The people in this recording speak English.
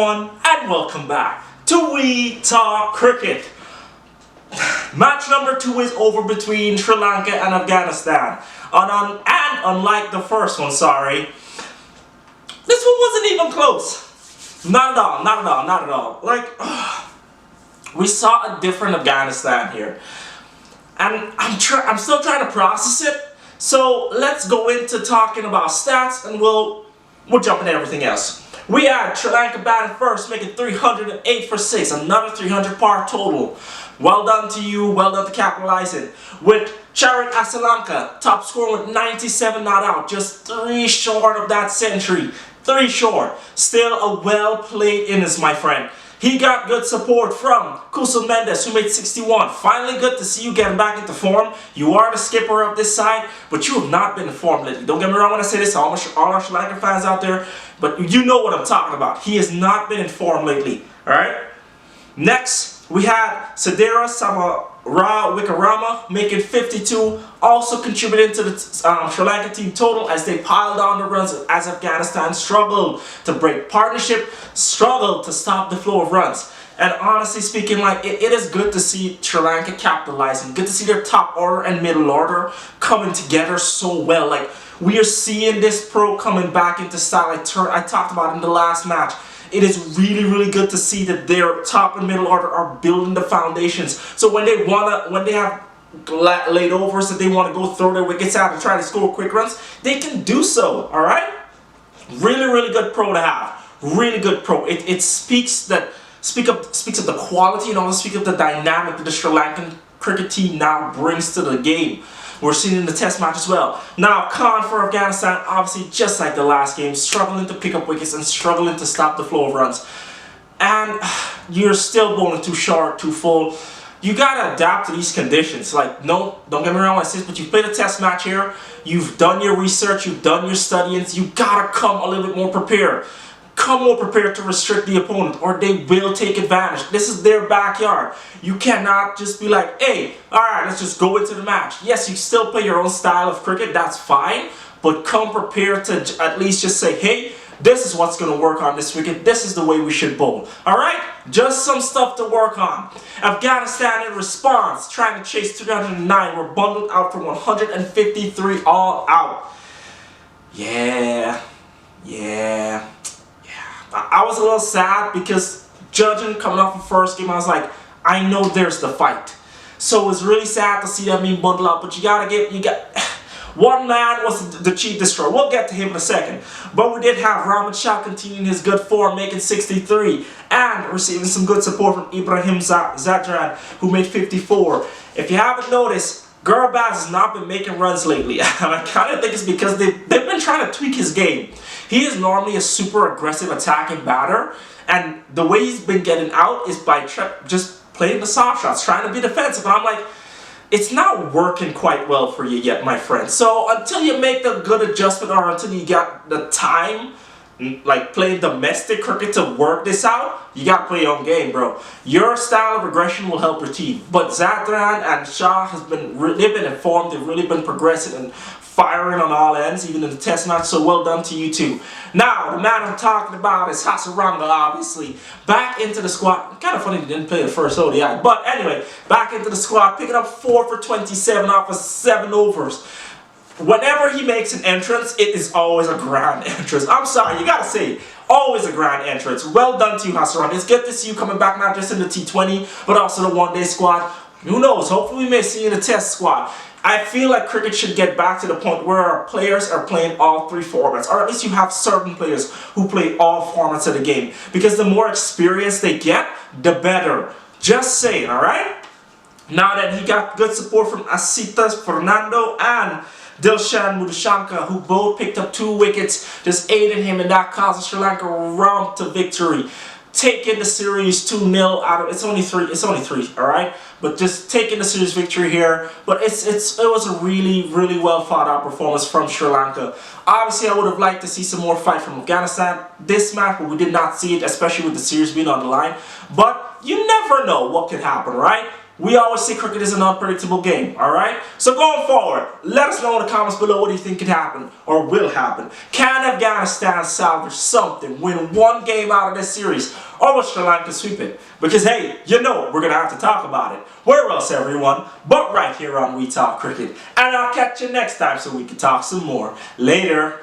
everyone, and welcome back to We Talk Cricket. Match number 2 is over between Sri Lanka and Afghanistan. And unlike the first one, this one wasn't even close. Not at all. We saw a different Afghanistan here. And I'm still trying to process it. So let's go into talking about stats and we'll jump into everything else. We had Sri Lanka batting first, making 308 for 6, another 300 par total. Well done to you, well done to capitalizing. With Charith Asalanka, top scorer with 97 not out, just 3 short of that century. 3 short. Still a well-played innings, my friend. He got good support from Kusal Mendes, who made 61. Finally good to see you getting back into form. You are the skipper of this side, but you have not been in form lately. Don't get me wrong when I say this, all our Sri Lankan fans out there, but you know what I'm talking about. He has not been in form lately, alright? Next, we had Sadira Wikarama making 52, also contributing to the Sri Lanka team total as they piled on the runs as Afghanistan struggled to break partnership, struggled to stop the flow of runs. And honestly speaking, it is good to see Sri Lanka capitalizing, good to see their top order and middle order coming together so well. We are seeing this pro coming back into style. I talked about in the last match. It is really good to see that their top and middle order are building the foundations. So when they have laid overs that they want to go throw their wickets out and try to score quick runs, they can do so. All right, really good pro to have. Really good pro. It speaks of the quality and also speaks of the dynamic that the Sri Lankan cricket team now brings to the game. We're seeing in the test match as well. Now, Khan for Afghanistan, obviously just like the last game, struggling to pick up wickets and struggling to stop the flow of runs. And you're still bowling too short, too full. You gotta adapt to these conditions. No, don't get me wrong, but you've played a test match here. You've done your research, you've done your studying. You gotta come a little bit more prepared. Come more prepared to restrict the opponent or they will take advantage. This is their backyard. You cannot just be like, hey, alright, let's just go into the match. Yes, you still play your own style of cricket, that's fine, but come prepared to at least just say, hey, this is what's going to work on this wicket. This is the way we should bowl. Alright? Just some stuff to work on. Afghanistan in response, trying to chase 309, were bundled out for 153 all out. Yeah. I was a little sad because judging coming off the first game, I was like, I know there's the fight. So it was really sad to see them being bundled up, but one man was the chief destroyer. We'll get to him in a second. But we did have Rahman Shah continuing his good form, making 63, and receiving some good support from Ibrahim Zadran, who made 54. If you haven't noticed, Gurbaz has not been making runs lately, and I kind of think it's because they've been trying to tweak his game. He is normally a super aggressive attacking batter, and the way he's been getting out is by just playing the soft shots, trying to be defensive, and I'm like, it's not working quite well for you yet, my friend. So until you make the good adjustment or until you got the time, playing domestic cricket to work this out, you got to play your own game, bro. Your style of aggression will help your team. But Zadran and Shah they've been informed, they've really been progressing and firing on all ends, even in the test match, so well done to you too. Now, the man I'm talking about is Hasaranga, obviously. Back into the squad. Kind of funny he didn't play the first ODI. But anyway, back into the squad, picking up 4 for 27 off of 7 overs. Whenever he makes an entrance, it is always a grand entrance. I'm sorry, you gotta say it. Always a grand entrance. Well done to you, Hasaranga. It's good to see you coming back not just in the T20, but also the one-day squad. Who knows? Hopefully we may see you in the test squad. I feel like cricket should get back to the point where our players are playing all 3 formats, or at least you have certain players who play all formats of the game, because the more experience they get, the better. Just saying, alright? Now that he got good support from Asitas Fernando and Dilshan Mudushanka, who both picked up 2 wickets, just aiding him, and that caused Sri Lanka romp to victory. Taking the series 2-0 out of it's only three, alright? But just taking the series victory here. But it was a really well thought out performance from Sri Lanka. Obviously I would have liked to see some more fight from Afghanistan this match, but we did not see it, especially with the series being on the line. But you never know what could happen, right? We always say cricket is an unpredictable game, alright? So going forward, let us know in the comments below what do you think could happen or will happen. Can Afghanistan salvage something, win one game out of this series, or will Sri Lanka sweep it? Because hey, you know we're going to have to talk about it. Where else, everyone, but right here on We Talk Cricket. And I'll catch you next time so we can talk some more. Later.